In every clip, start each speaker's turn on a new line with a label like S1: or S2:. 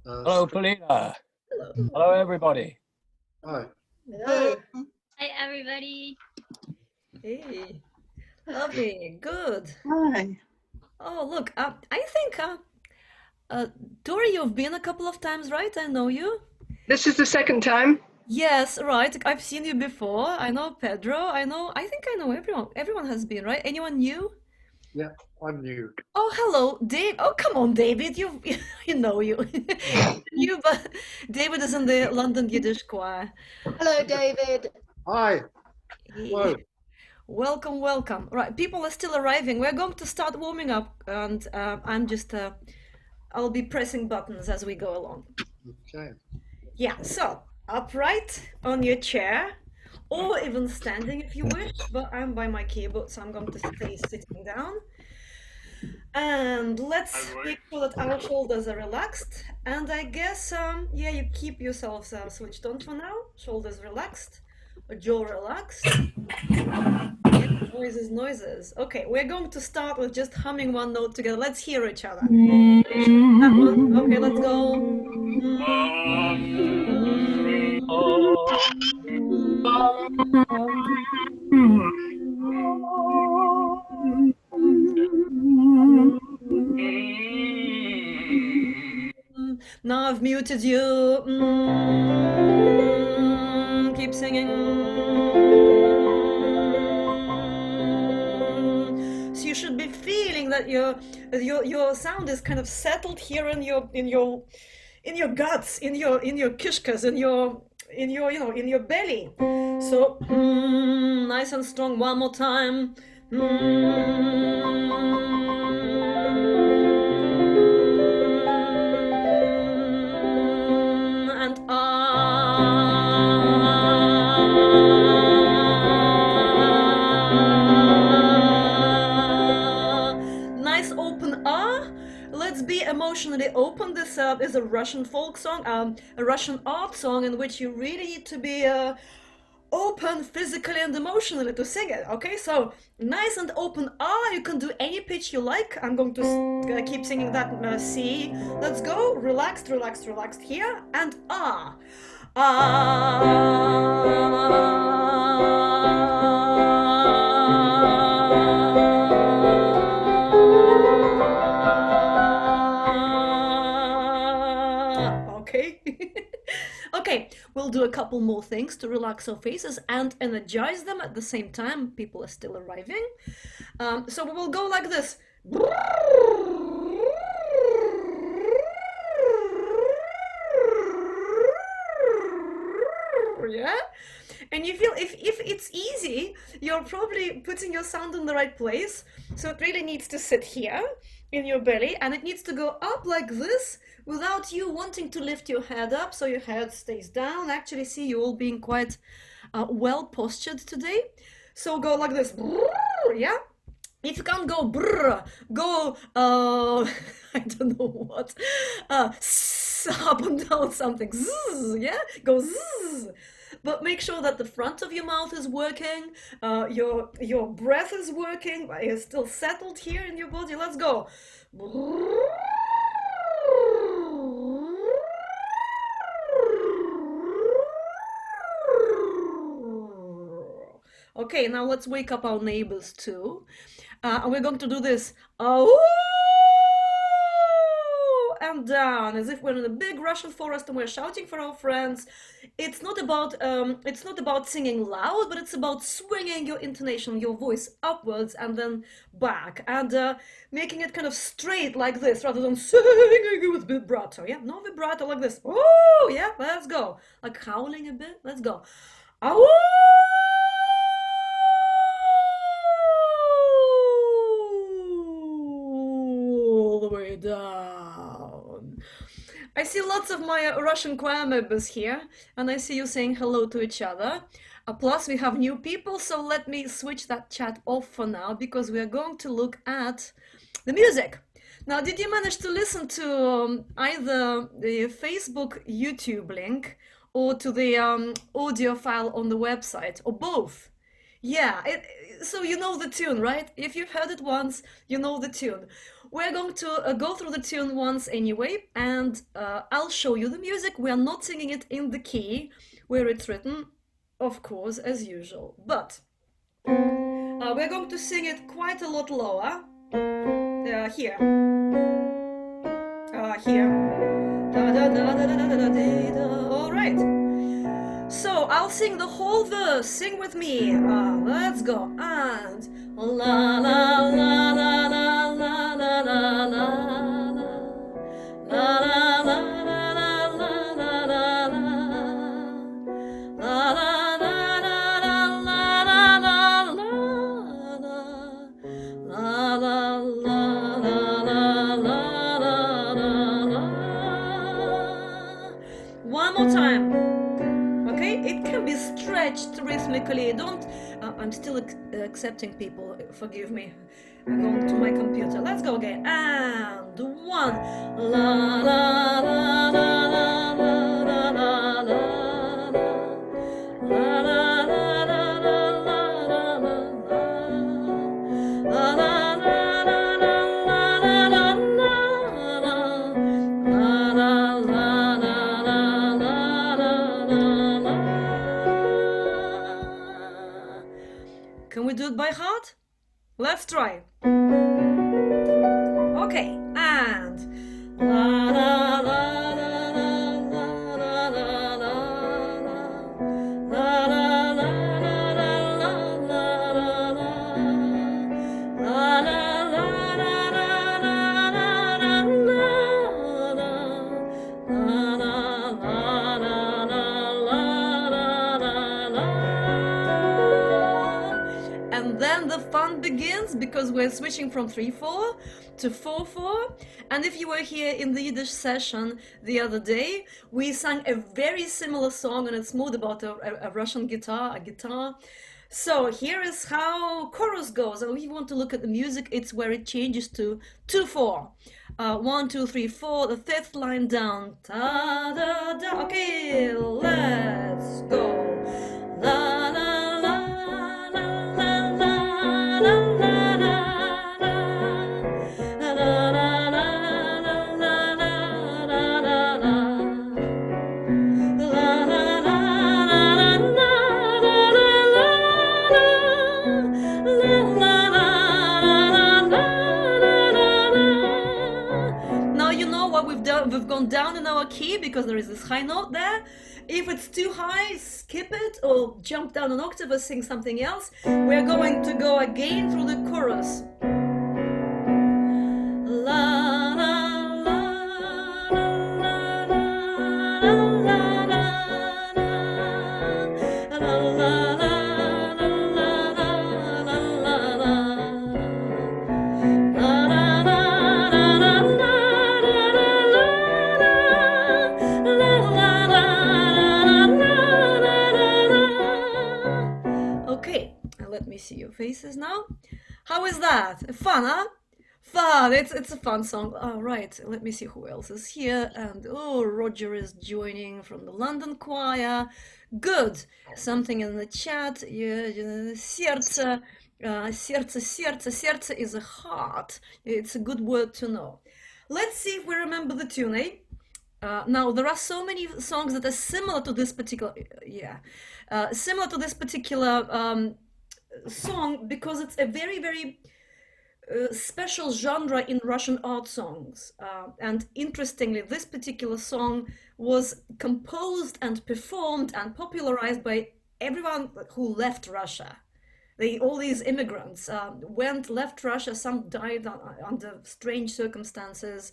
S1: Hello, Polina.
S2: Hello.
S1: Hello, everybody.
S3: Hi.
S2: Hello.
S4: Hi, everybody.
S2: Hey. Lovely. Good.
S5: Hi.
S2: Oh, look. I think, Dory, you've been a couple of times, right? I know you.
S5: This is the second time.
S2: Yes, right. I've seen you before. I know Pedro. I think I know everyone. Everyone has been, right? Anyone new?
S3: Yeah, I'm new.
S2: Oh, hello, Dave. Oh, come on, David. You, you know you. You, but David is in the London Yiddish choir.
S6: Hello, David.
S3: Hi. Hello.
S2: Welcome, welcome. Right, people are still arriving. We're going to start warming up, and I'll be pressing buttons as we go along.
S3: Okay.
S2: Yeah, so upright on your chair, or even standing if you wish, but I'm by my keyboard, so I'm going to stay sitting down. And let's make sure that our shoulders are relaxed. And I guess, yeah, you keep yourselves switched on for now. Shoulders relaxed, jaw relaxed. Yeah, noises. Okay, we're going to start with just humming one note together. Let's hear each other. That one. Okay, let's go. Now I've muted you. Keep singing. So you should be feeling that your sound is kind of settled here in your guts, in your kishkas, in your in your belly. So nice and strong. One more time. And nice open ah. Let's be emotionally open. This is a Russian folk song, a Russian art song in which you really need to be open physically and emotionally to sing it. Okay, so nice and open ah. You can do any pitch you like. I'm going to keep singing that C. Let's go. Relaxed, relaxed, relaxed here and ah. Okay. Okay, we'll do a couple more things to relax our faces and energize them at the same time. People are still arriving. So we will go like this. Yeah? And you feel if it's easy, you're probably putting your sound in the right place. So it really needs to sit here in your belly, and it needs to go up like this without you wanting to lift your head up, so your head stays down. Actually, see, you all being quite well postured today. So go like this. Yeah? If you can't go brr, go I don't know what, up and down something. Zzz, yeah? Go zzz. But make sure that the front of your mouth is working, your breath is working, you're still settled here in your body. Let's go. Okay, now let's wake up our neighbors too. And we're going to do this. Oh, and down, as if we're in a big Russian forest and we're shouting for our friends. It's not about singing loud, but it's about swinging your intonation, your voice upwards and then back, and making it kind of straight like this, rather than singing with vibrato. Yeah, no vibrato, like this. Oh, yeah, let's go. Like howling a bit. Let's go. Oh. All the way down. I see lots of my Russian choir members here, and I see you saying hello to each other. Plus, we have new people, so let me switch that chat off for now, because we are going to look at the music. Now, did you manage to listen to either the Facebook YouTube link or to the audio file on the website, or both? Yeah, so you know the tune, right? If you've heard it once, you know the tune. we're going to go through the tune once anyway, and I'll show you the music. We are not singing it in the key where it's written, of course, as usual. But we're going to sing it quite a lot lower. Here. Here. Da, da, da, da, da, da, da, da, da. All right. So I'll sing the whole verse. Sing with me. Let's go. And la la la la la la la la la la la one more time. Okay, it can be stretched rhythmically. Don't. I'm still accepting people. Forgive me. I'm going to my computer. Let's go again. And one. La la la la la la la la Can we do it by heart? Let's try. Okay, and la la la la la la la la begins because we're switching from 3/4 to 4/4. And if you were here in the Yiddish session the other day, we sang a very similar song, and it's more about a Russian guitar, a guitar. So here is how chorus goes. And if you want to look at the music, it's where it changes to 2/4. 1, 2, 3, 4, the fifth line down. Da, da, da. Okay, let's go. La, la, la, la, la, la, la, la, la, la, la, la, la, la, la, la, la. Now you know what we've done. We've gone down in our key because there is this high note there. If it's too high, skip it or jump down an octave or sing something else. We're going to go again through the chorus. La la la la la Okay, let me see your faces now. How is that? Fun, huh? Fun, it's a fun song. All right, let me see who else is here. And oh, Roger is joining from the London choir. Good. Something in the chat. Yeah, сердце, сердце is a heart. It's a good word to know. Let's see if we remember the tune, eh? Now there are so many songs that are similar to this particular, similar to this particular song because it's a very, very special genre in Russian art songs. And interestingly, this particular song was composed and performed and popularized by everyone who left Russia. All these immigrants left Russia. Some died under strange circumstances.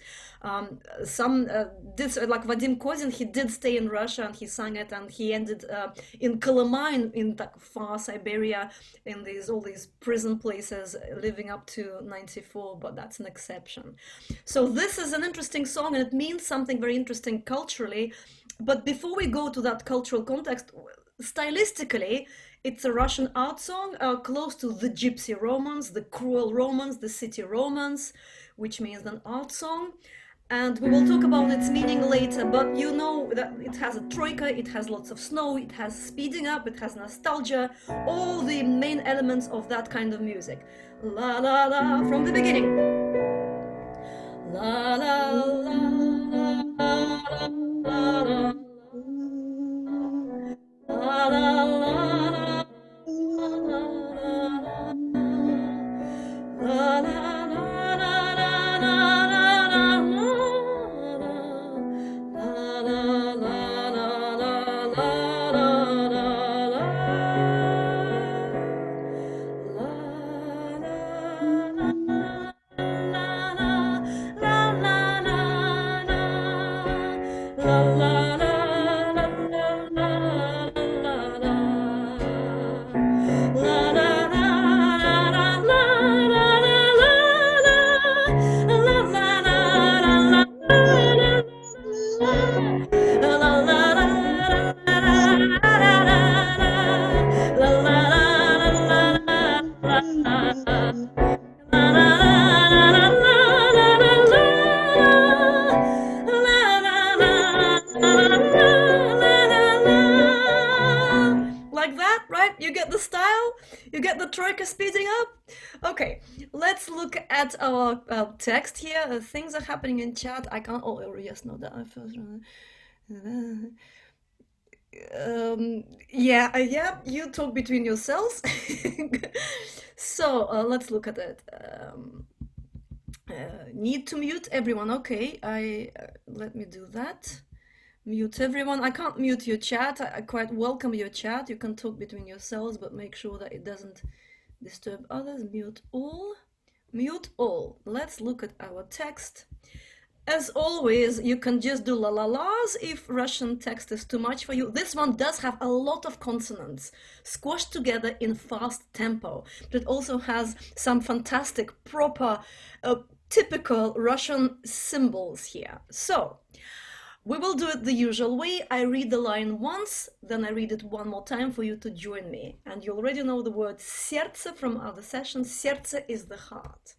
S2: Some did, like Vadim Kozin, he did stay in Russia and he sang it, and he ended in Kolymai in far Siberia, in all these prison places, living up to 94. But that's an exception. So this is an interesting song, and it means something very interesting culturally. But before we go to that cultural context, stylistically, it's a Russian art song, close to the Gypsy Romance, the Cruel Romance, the City Romance, which means an art song. And we will talk about its meaning later, but you know that it has a troika, it has lots of snow, it has speeding up, it has nostalgia, all the main elements of that kind of music. La la la, from the beginning. La la la la la la la la la Like that, right? You get the style? You get the troika speeding up? Okay, let's look at our text here. Things are happening in chat. I can't. Oh, yes, no, that I first. Yeah, you talk between yourselves. So let's look at it. Need to mute everyone. Okay, let me do that. Mute everyone. I can't mute your chat. I quite welcome your chat. You can talk between yourselves, but make sure that it doesn't disturb others. Mute all. Mute all. Let's look at our text. As always, you can just do la-la-las if Russian text is too much for you. This one does have a lot of consonants squashed together in fast tempo, but it also has some fantastic, proper, typical Russian symbols here. So, we will do it the usual way. I read the line once, then I read it one more time for you to join me. And you already know the word сердце from other sessions. Сердце is the heart.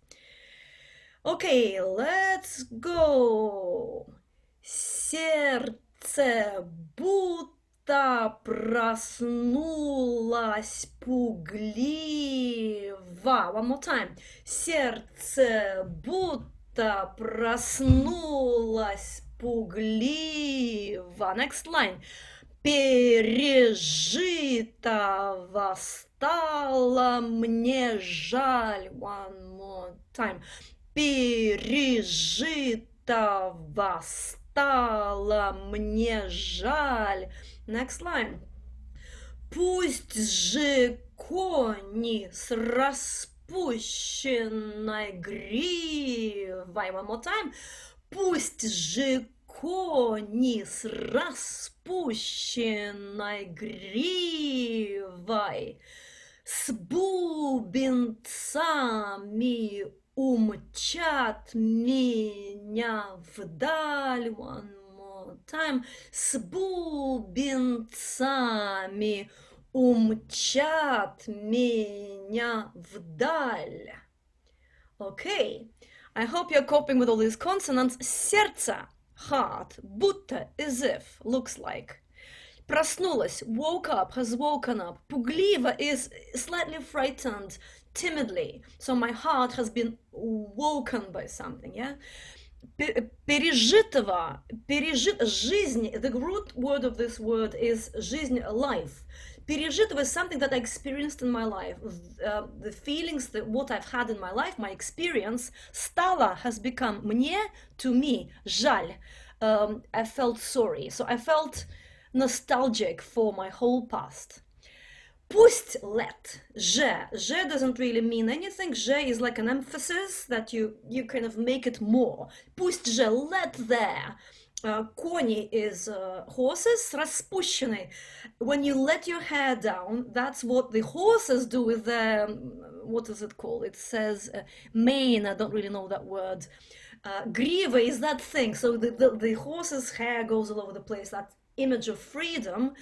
S2: Okay, let's go. Сердце будто проснулось пугливо. One more time. Сердце будто проснулось пугливо. Next line. Пережитого стало мне жаль. One more time. Пережитого стало мне жаль. Next line. Пусть же кони с распущенной гривой. One more time. Пусть же кони с распущенной гривой с бубенцами умчат меня вдаль. One more time. С бубенцами умчат меня вдаль. Okay, I hope you're coping with all these consonants. Сердце, heart, будто, as if, looks like. Проснулась, woke up, has woken up. Пугливо is slightly frightened, timidly. So my heart has been woken by something, yeah? Пережитого, жизнь, the root word of this word is жизнь, life. Пережитого is something that I experienced in my life. The feelings, what I've had in my life, my experience. Стало has become мне, to me, жаль. I felt sorry. So I felt nostalgic for my whole past. Пусть, let, же doesn't really mean anything. Же is like an emphasis that you kind of make it more. Пусть же, let there. Кони is horses, распущенный. When you let your hair down, that's what the horses do with their, what is it called? It says mane, I don't really know that word. Грива is that thing, so the horse's hair goes all over the place, that image of freedom.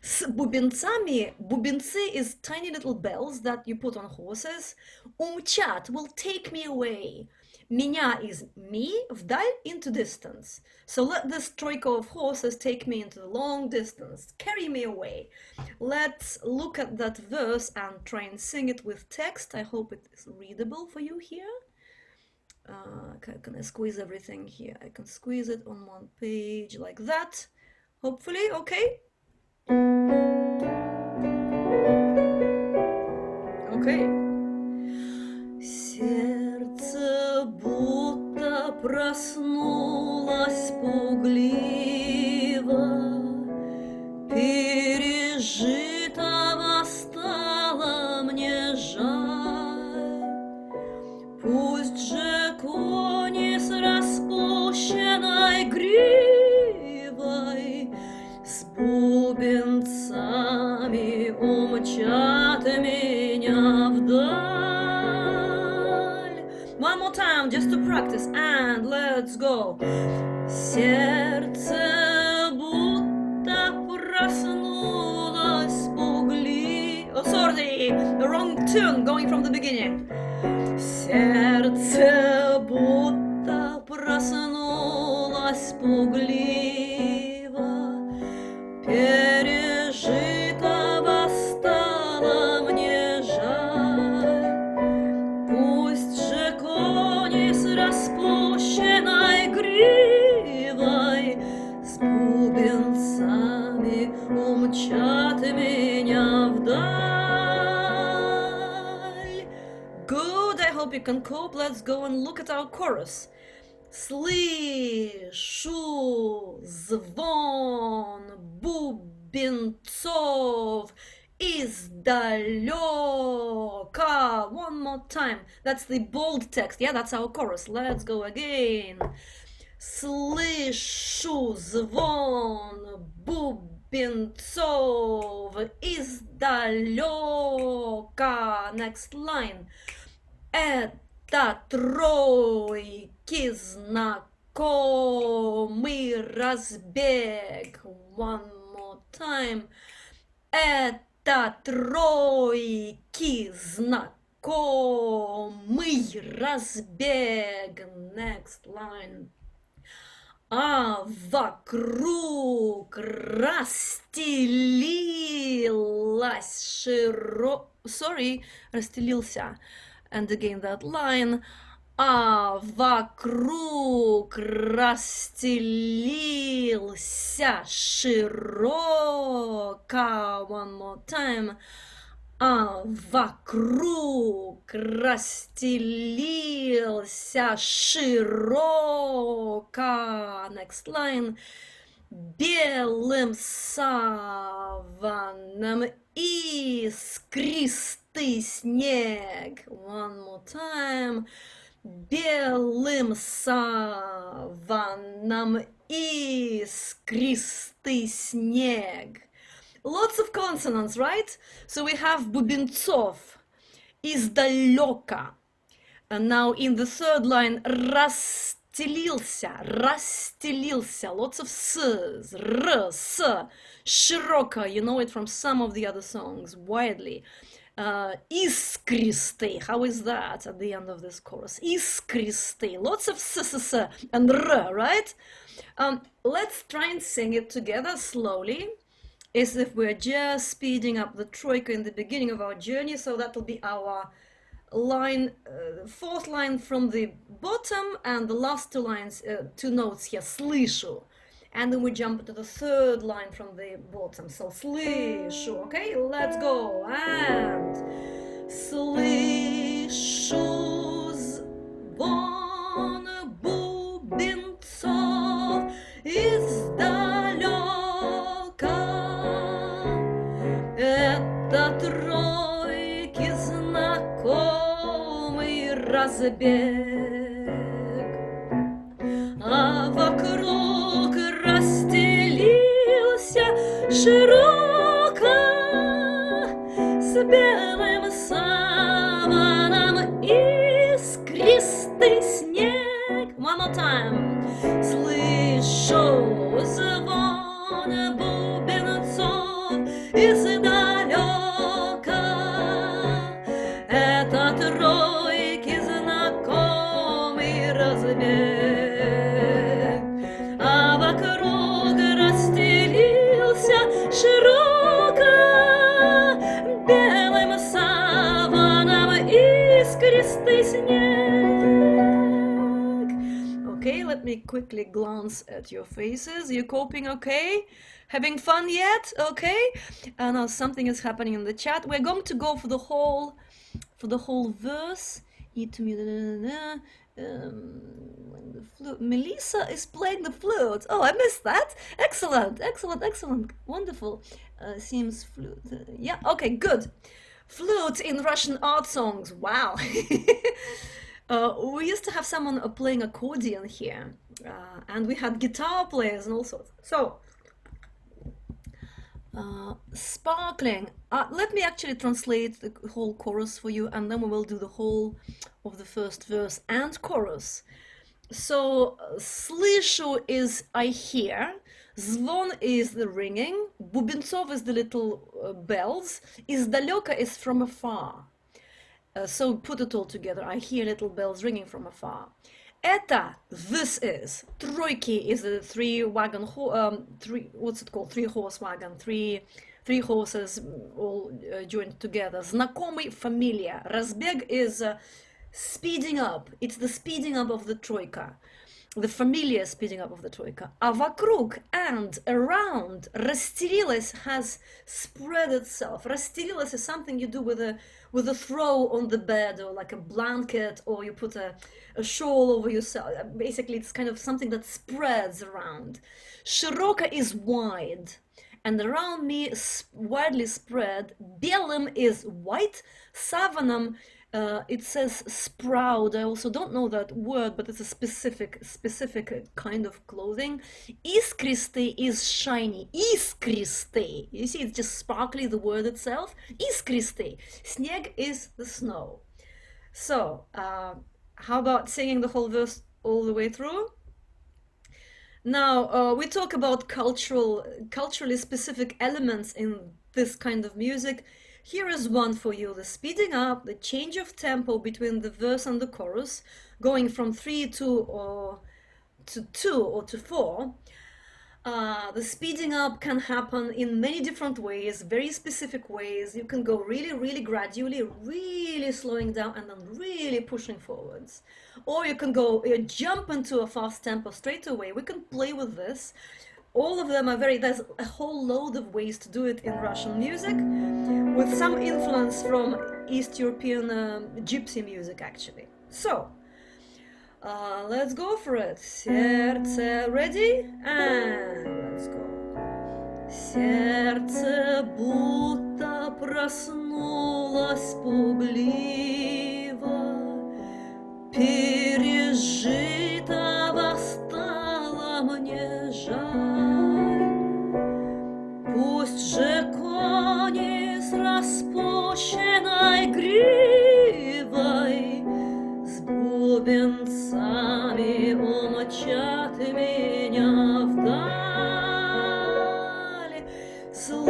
S2: С бубенцами, бубенцы is tiny little bells that you put on horses. Умчат will take me away. Меня is me, вдаль, into distance. So let this troika of horses take me into the long distance, carry me away. Let's look at that verse and try and sing it with text. I hope it is readable for you here. Can I squeeze everything here? I can squeeze it on one page like that. Hopefully, okay? Okay. Сердце будто проснулось пугливо, пережитого стало мне жаль. Пусть же кони с распущенной гривой с бубенцами умчат меня вдаль. One more time, just to practice, and let's go. Сердце будто проснулось пугливо. Oh, sorry, the wrong tune, going from the beginning. Сердце будто проснулось пугливо, пережитого стало мне жаль. Пусть же кони с распущенной гривой с бубенцами умчат меня вдаль. Good, I hope you can cope. Let's go and look at our chorus. Слышу звон бубенцов издалека. One more time. That's the bold text. Yeah, that's our chorus. Let's go again. Слышу звон бубенцов издалека. Next line. Это тройки знакомый разбег. One more time. Это тройки знакомый разбег. Next line. А вокруг расстелилась расстелился. And again that line. А вокруг расстелился широко. One more time. А вокруг расстелился широко. Next line. Белым саваном искристый снег. One more time. Белым саваном искристый снег. Lots of consonants, right? So we have бубенцов, издалека. And now in the third line, расстелился. Lots of s's, s, широко. You know it from some of the other songs, widely. Искристый, how is that at the end of this chorus? Искристый, lots of s and r, right? Let's try and sing it together slowly, as if we're just speeding up the troika in the beginning of our journey. So that will be our line, fourth line from the bottom, and the last two lines, two notes here, слышу. And then we jump to the third line from the bottom. So слышу, okay? Let's go. And слышу звон бубенцов издалека. Это тройки знакомый разбег. А вокруг расстелился широко с белым саваном искристый снег. One more time. Слышу звон бубенцов издалека. Это тройки знакомый разбег. А вокруг расстелился широко quickly glance at your faces. You coping okay? Having fun yet? Okay. Now something is happening in the chat. We're going to go for the whole verse. Eat to me. When the flute. Melissa is playing the flute. Oh, I missed that. Excellent, excellent, excellent. Wonderful. Seems flute. Yeah. Okay. Good. Flute in Russian art songs. Wow. We used to have someone playing accordion here, and we had guitar players and all sorts. So, sparkling. Let me actually translate the whole chorus for you, and then we will do the whole of the first verse and chorus. So, слышу is I hear, звон is the ringing, бубенцов is the little bells, издалека is from afar. So put it all together. I hear little bells ringing from afar. Это, this is. Troiki is a three-horse wagon, three horses all joined together. Знакомый, familiar. Разбег is speeding up. It's the speeding up of the troika. The familiar speeding up of the troika. А вокруг and around, расстелилась has spread itself. Расстелилась is something you do with a throw on the bed, or like a blanket, or you put a shawl over yourself. Basically, it's kind of something that spreads around. Широко is wide, and around me widely spread. Белым is white. Саваном, it says sprout. I also don't know that word, but it's a specific kind of clothing. Искристый is shiny. Искристый. You see, it's just sparkly, the word itself. Искристый. Снег is the snow. So, how about singing the whole verse all the way through? Now, we talk about culturally specific elements in this kind of music. Here is one for you: the speeding up, the change of tempo between the verse and the chorus, going from 3 to 2 or to 4. The speeding up can happen in many different ways, very specific ways. You can go really, really gradually, really slowing down and then really pushing forwards. Or you can go jump into a fast tempo straight away. We can play with this. All of them are there's a whole load of ways to do it in Russian music, with some influence from East European gypsy music, actually. So, let's go for it. Сердце, ready? And let's go. Сердце будто проснулось пугливо, пережитого стало мне жаль. Пусть же кони с распущенной гривой с бубенцами умчат меня вдаль. Слышу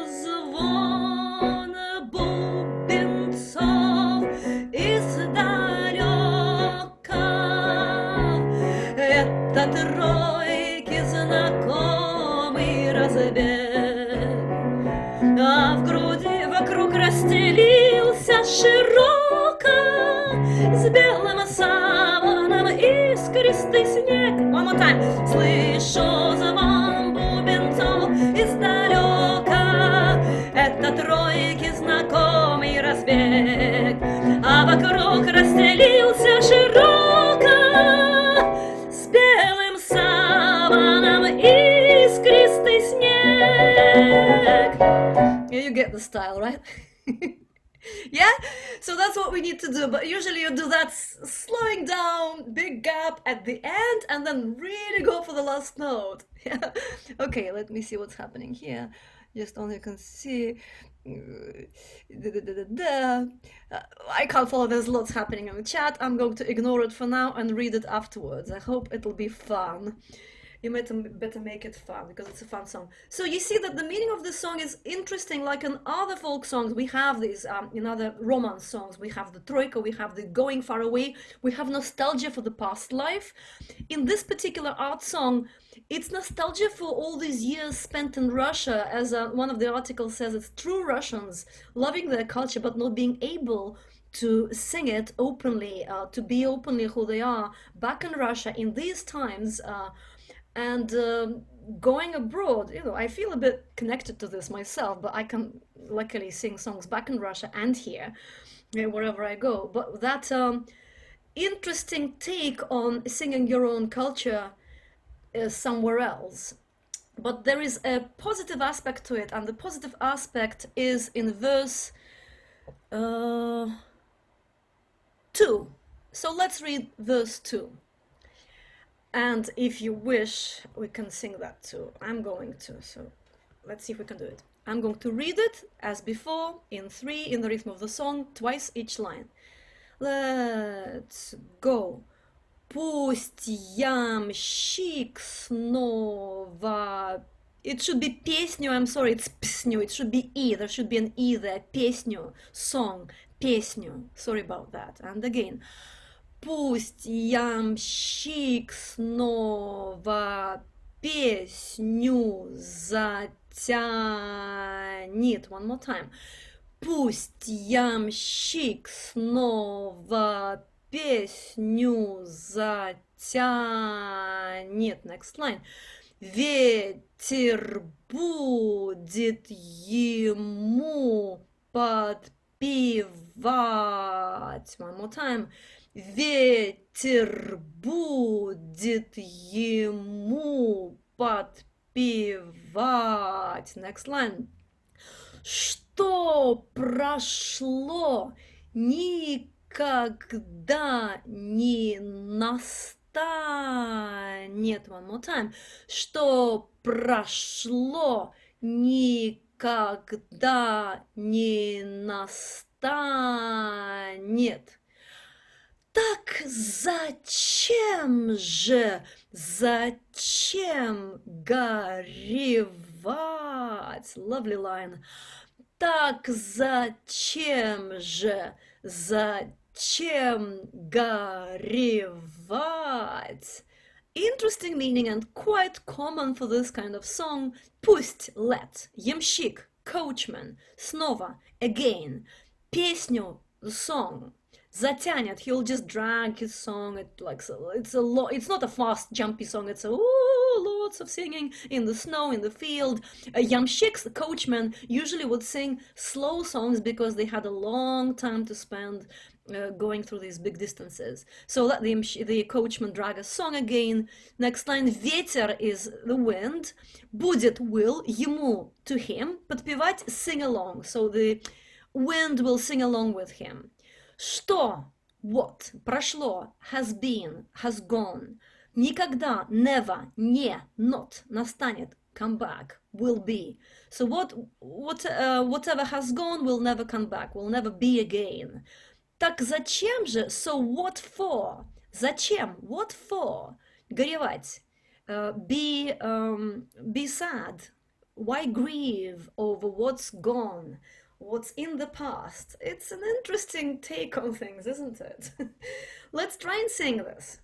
S2: звон бубенцов издалека. Это тройки знакомый разбег, а в груди вокруг расстелился широко с белым саваном искристый снег. One more time. Слышу звон бубенцов издалека. Это тройки знакомый разбег, а вокруг расстелился широко с белым саваном искристый снег. You get the style, right? Yeah, so that's what we need to do, but usually you do that slowing down, big gap at the end, and then really go for the last note. Yeah. Okay, let me see what's happening here. Just only you can see. I can't follow, there's lots happening in the chat. I'm going to ignore it for now and read it afterwards. I hope it'll be fun. You better make it fun, because it's a fun song. So you see that the meaning of the song is interesting. Like in other folk songs, we have these, in other romance songs, we have the troika, we have the going far away, we have nostalgia for the past life. In this particular art song, it's nostalgia for all these years spent in Russia. As one of the articles says, it's true Russians loving their culture but not being able to sing it openly, to be openly who they are back in Russia in these times, and going abroad. I feel a bit connected to this myself, but I can luckily sing songs back in Russia and here, wherever I go. But that interesting take on singing your own culture somewhere else. But there is a positive aspect to it, and the positive aspect is in verse 2. So let's read verse 2. And if you wish, we can sing that too. I'm going to, so let's see if we can do it. I'm going to read it as before, in 3, in the rhythm of the song, twice each line. Let's go. Пусть ямщик снова... It should be песню, I'm sorry, it's песню, it should be E, there should be an E there, песню, song, песню, sorry about that. And again, пусть ямщик снова песню затянет. One more time. Пусть ямщик снова песню затянет. Next line. Ветер будет ему подпевать. One more time. Ветер будет ему подпевать. Next line. Что прошло, никогда не настанет. One more time. Что прошло, никогда не настанет. Так зачем горевать? Lovely line. Так зачем горевать? Interesting meaning and quite common for this kind of song. Пусть, let, ямщик, coachman, снова, again, песню, the song. Затянет, he'll just drag his song. It's not a fast, jumpy song. It's lots of singing in the snow, in the field. Ямщик, the coachman, usually would sing slow songs because they had a long time to spend going through these big distances. So let the coachman drag a song again. Next line, ветер is the wind. Будет will, ему, to him. Подпевать, sing along. So the wind will sing along with him. Что, what, прошло, has been, has gone. Никогда, never, не, not, настанет, come back, will be. So whatever has gone will never come back, will never be again. Так зачем же, so what for? Зачем, what for? Горевать, be sad. Why grieve over what's gone? What's in the past? It's an interesting take on things, isn't it? Let's try and sing this.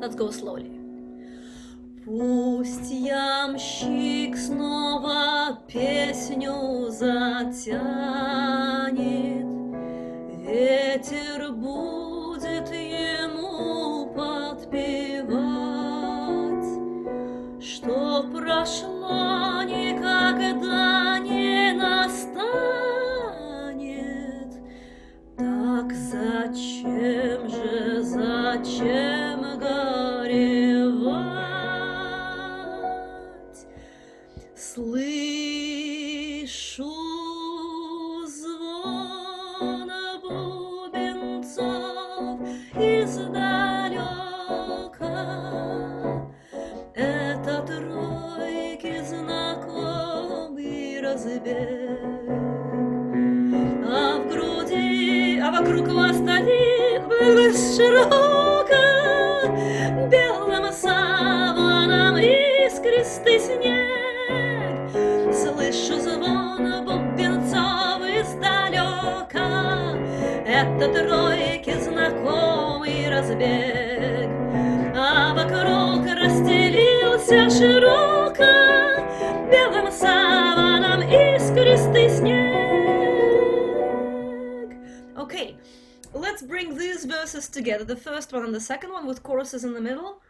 S2: Let's go slowly. Пусть ямщик снова песню затянет, ветер будет ему подпевать. Что прошло, никогда не настанет. Так зачем горевать? Слышу звон бубенцов издалека. Это тройки знакомый разбег, а в груди, а вокруг вас один было широко, белым саваном искристый снег. Слышу звон бубенцов издалека, это тройки знакомый разбег, а вокруг расстелился широко белым Okay, let's bring these verses together, the first one and the second one, with choruses in the middle.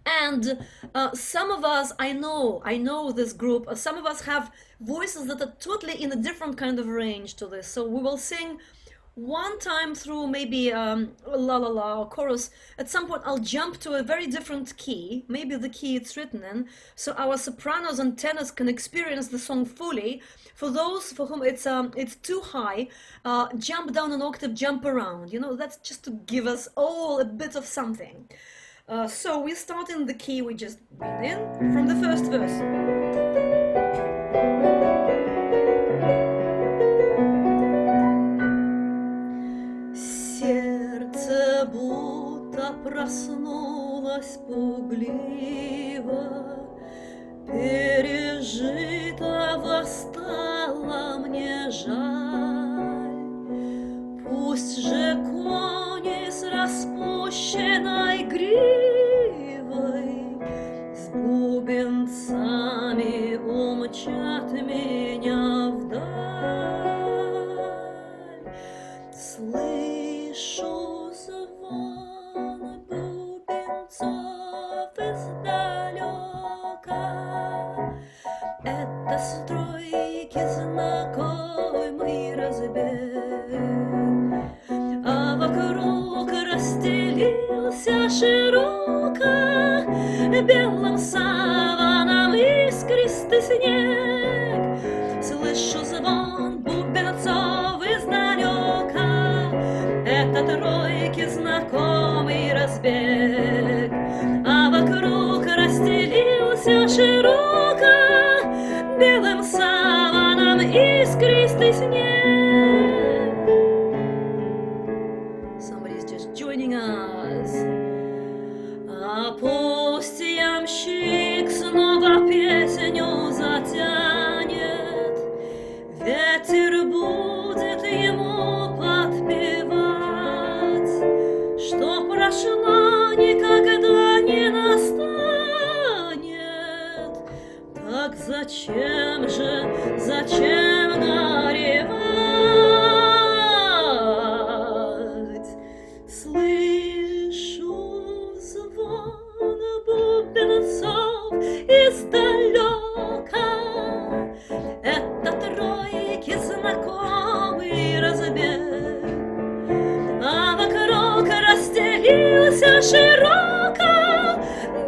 S2: And some of us, I know this group, some of us have voices that are totally in a different kind of range to this. So we will sing one time through maybe la la la or chorus. At some point I'll jump to a very different key, maybe the key it's written in, so our sopranos and tenors can experience the song fully. For those for whom it's too high, jump down an octave, jump around, you know, that's just to give us all a bit of something. So we start in the key we just read in from the first verse. Сердце будто проснулось пугливо, пережитого стало мне жаль. Пусть же кони с распущенной гривой с бубенцами умчат меня вдаль. Слышу звон бубенцов издалека. Это стройки знакомый разбег, а вокруг расстелился широко белым саваном искристый снег. Слышу звон бубенцов издалека, это тройки знакомый разбег, а вокруг расстелился широко белым саваном искристый снег. Somebody's just joining us. А пусть ямщик снова песню затянет, ветер будет ему подпевать, что прошло никогда не настанет. Так зачем горевать? Слышу звон бубенцов издалека, это тройки знакомый разбег, а вокруг расстелился широко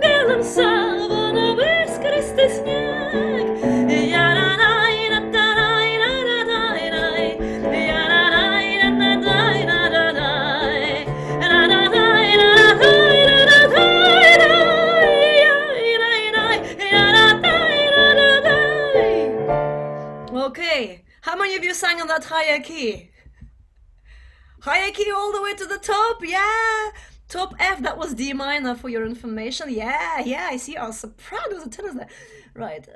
S2: белым саваном искристый снег. Okay, how many of you sang on that higher key? Higher key all the way to the top, yeah! Top F, that was D minor for your information. Yeah, I see our sopranos and tenors there. Right,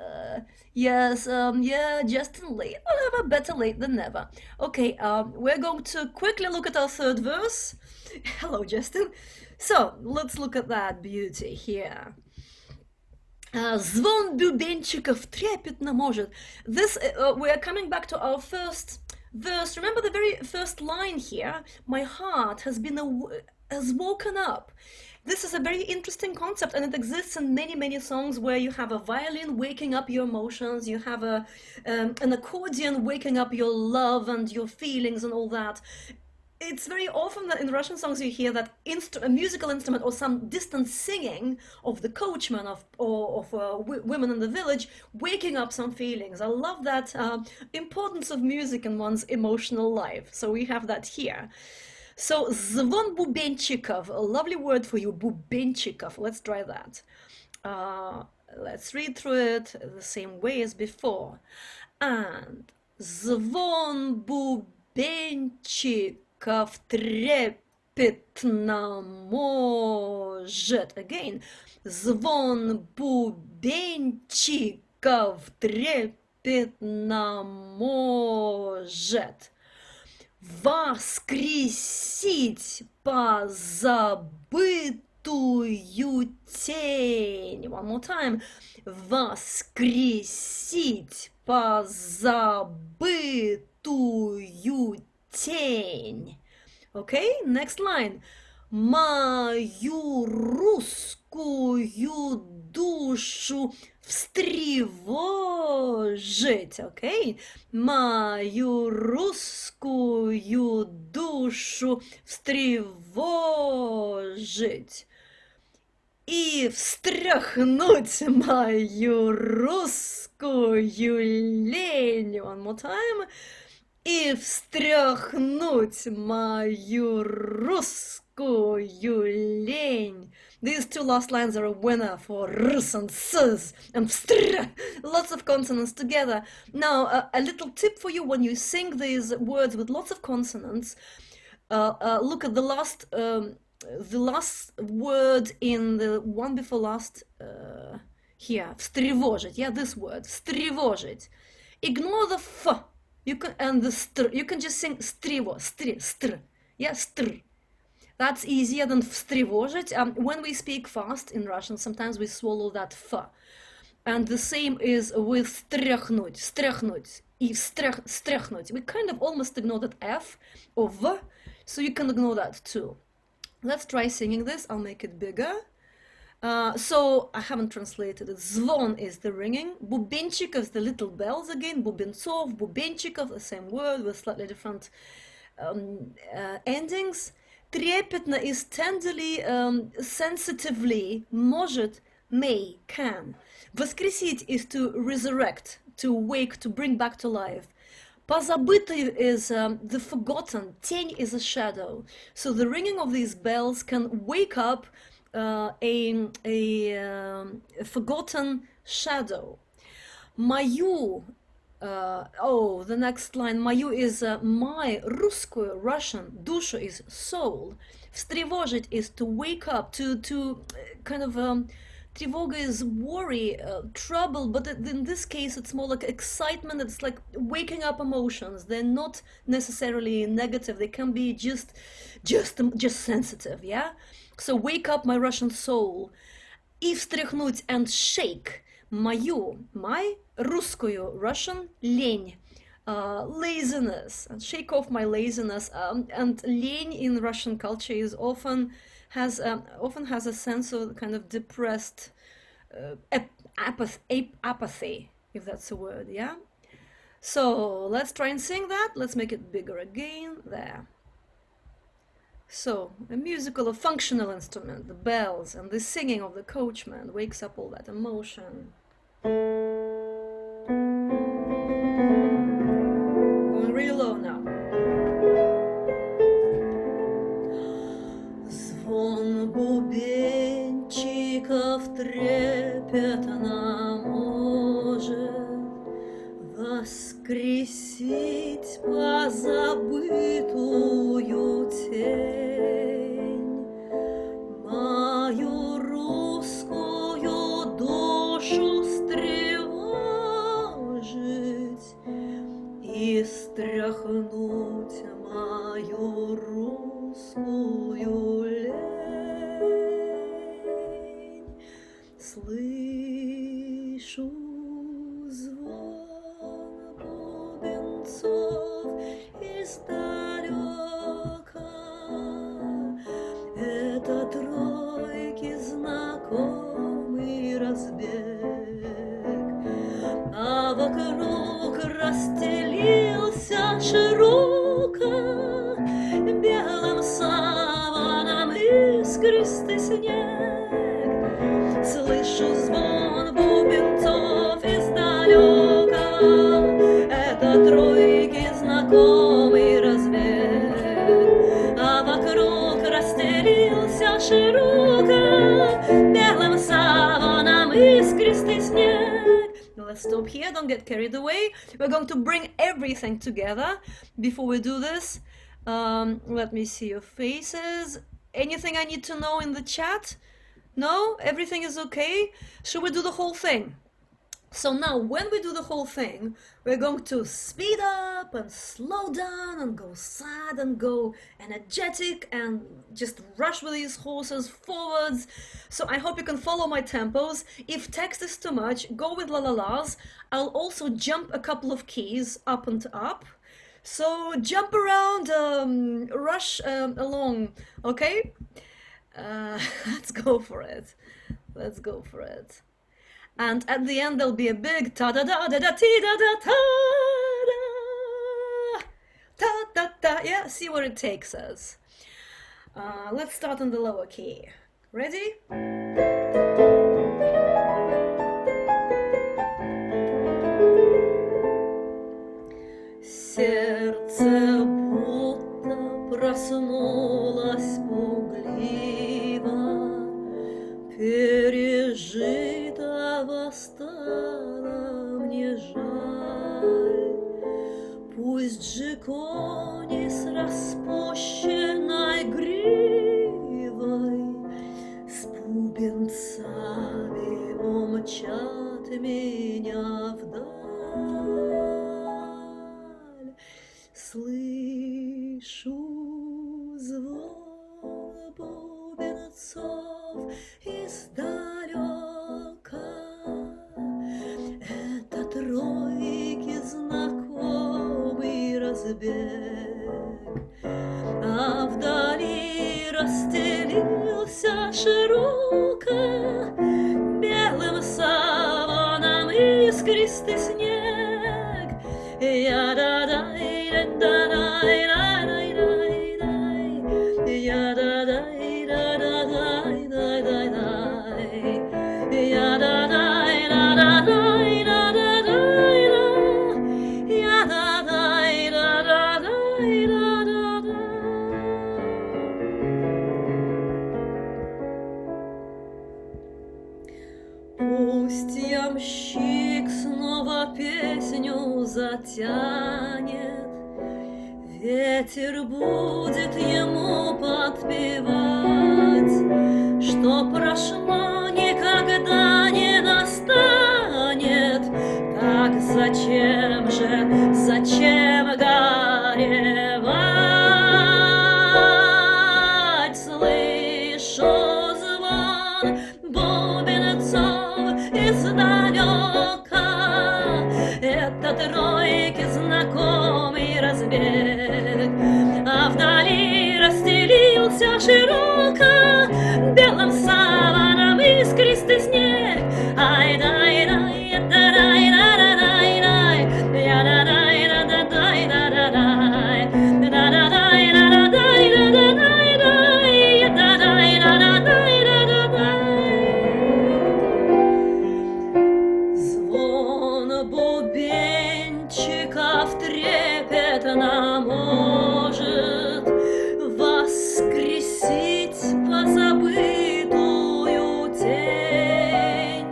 S2: yes, yeah, Justin late, whatever, better late than never. Okay, we're going to quickly look at our third verse. Hello, Justin. So, let's look at that beauty here. Звон бубенчиков трепетно может. This, we are coming back to our first verse. Remember the very first line here? My heart has woken up. This is a very interesting concept, and it exists in many songs where you have a violin waking up your emotions, you have an accordion waking up your love and your feelings and all that. It's very often that in Russian songs you hear that a musical instrument or some distant singing of the coachman or of women in the village waking up some feelings. I love that importance of music in one's emotional life. So we have that here. So звон бубенчиков, a lovely word for you, бубенчиков. Let's try that. Let's read through it the same way as before. And звон бубенчиков трепетно может. Again, звон бубенчиков трепетно может воскресить позабытую тень. One more time. Воскресить позабытую тень. Okay, next line. Мою русскую душу встревожить. Okay, мою русскую душу встревожить. И встряхнуть мою русскую лень. One more time. И встряхнуть мою русскую лень. These two last lines are a winner for rs and ss and vstr. Lots of consonants together. Now, a little tip for you when you sing these words with lots of consonants. Look at the last word in the one before last. Here, встревожить. Yeah, this word, встревожить. Ignore the f. You can and the str. You can just sing стриво, str. Yeah, str. That's easier than встревожить. When we speak fast in Russian, sometimes we swallow that f. And the same is with стряхнуть, стряхнуть, и стряхнуть. We kind of almost ignore that f or v, so you can ignore that too. Let's try singing this. I'll make it bigger. So I haven't translated it. Zvon is the ringing. Bubinchikov is the little bells again. Bubintsov, Bubinchikov, the same word with slightly different endings. Трепетно is tenderly, sensitively. Может, may, can. Воскресить is to resurrect, to wake, to bring back to life. Позабытый is the forgotten. Тень is a shadow. So the ringing of these bells can wake up a forgotten shadow. Мою, the next line, мою is my, русскую, Russian, душу is soul. Встревожить is to wake up, to kind of, тревога is worry, trouble, but in this case it's more like excitement. It's like waking up emotions. They're not necessarily negative. They can be just sensitive, yeah? So wake up my Russian soul. И встряхнуть and shake мою, my, русскую, Russian, лень, laziness, and shake off my laziness. And лень in Russian culture is often has a sense of kind of depressed apathy, if that's a word, yeah? So let's try and sing that. Let's make it bigger again. There. So, a musical, a functional instrument, the bells and the singing of the coachman wakes up all that emotion. Going really low now. Звон бубенчиков трепетно может воскресить позабытую тень, мою русскую душу встревожить и стряхнуть мою русскую лень. Слышу звон бубенцов издалека. Это тройки знакомый разбег, а вокруг расстелился широко белым саваном искристый снег. Слышу звон бубенцов издалека, это тройки знакомый разбег, а вокруг расстелился широко белым саваном искристый снег. Let's stop here, don't get carried away. We're going to bring everything together before we do this. Let me see your faces. Anything I need to know in the chat? No? Everything is okay? Should we do the whole thing? So now, when we do the whole thing, we're going to speed up and slow down and go sad and go energetic and just rush with these horses forwards. So I hope you can follow my tempos. If text is too much, go with la-la-las. I'll also jump a couple of keys up and up. So jump around, rush along, okay? Let's go for it. Let's go for it. And at the end there'll be a big ta da da da da ti da da ta da ta da da. Yeah, see where it takes us. Let's start in the lower key. Ready? Сердце будто проснулось пугливо, пережитого стало мне жаль. Пусть же кони с распущенной гривой с бубенцами умчат меня вдаль. Слышу звон бубенцов издалека. Это тройки знакомый разбег, а вдали расстелился широко белым саваном искристый снег. Я-да-дай-да-дай-дай-дай-дай, я-да-дай-да-да-дай-дай-дай, я-да-дай-да-да-дай-да-дай-да, я-да-дай-да-да-дай-да-да-да. Пусть ямщик снова песню затянет, ветер будет ему подпевать, что прошло никогда не настанет. Так зачем горевать? Слышу звон бубенцов издалека, это тройки знакомый разбег, а вдали расстелился широко белым саваном искристый снег. Ай-дай-дай, да-дай-да-да-дай-дай, я-да-дай-да-да-дай-да-да-дай, да-да-дай-да-да-дай-да-да-дай, я-да-дай-да-да-дай-да-да-дай. Звон бубенчиков трепетно может воскресить позабытую тень,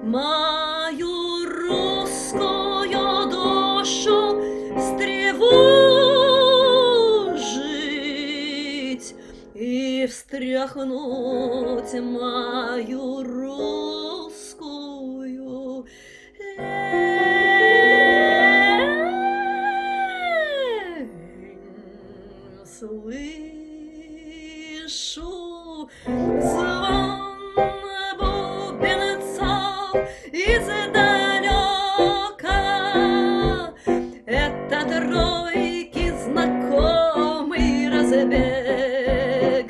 S2: мою русскую душу встревожить и встряхнуть мою русскую лень. Слышу звон бубенцов издалека, это тройки знакомый разбег,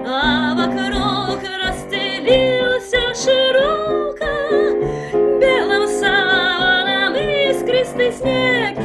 S2: а вокруг расстелился широко белым саваном искристый снег.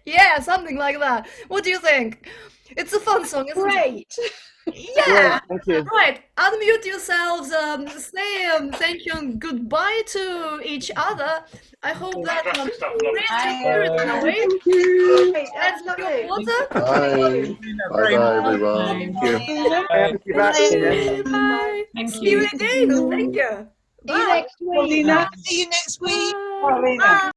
S2: Yeah, something like that. What do you think? It's a fun song, isn't it?
S5: Great.
S2: Yeah.
S6: Thank you.
S2: Right. Unmute yourselves. Say thank you and goodbye to each other. I hope that raised your spirits in a way.
S5: Thank you.
S2: Let's drink your water.
S7: Bye. Bye-bye, everyone.
S4: Thank you.
S6: Thank you back.
S2: Bye.
S1: Thank
S2: See you
S1: you.
S2: again. Thank you.
S4: See you
S2: Bye.
S4: next week.
S5: Polina.
S8: See you next week.
S2: Bye.
S5: Polina.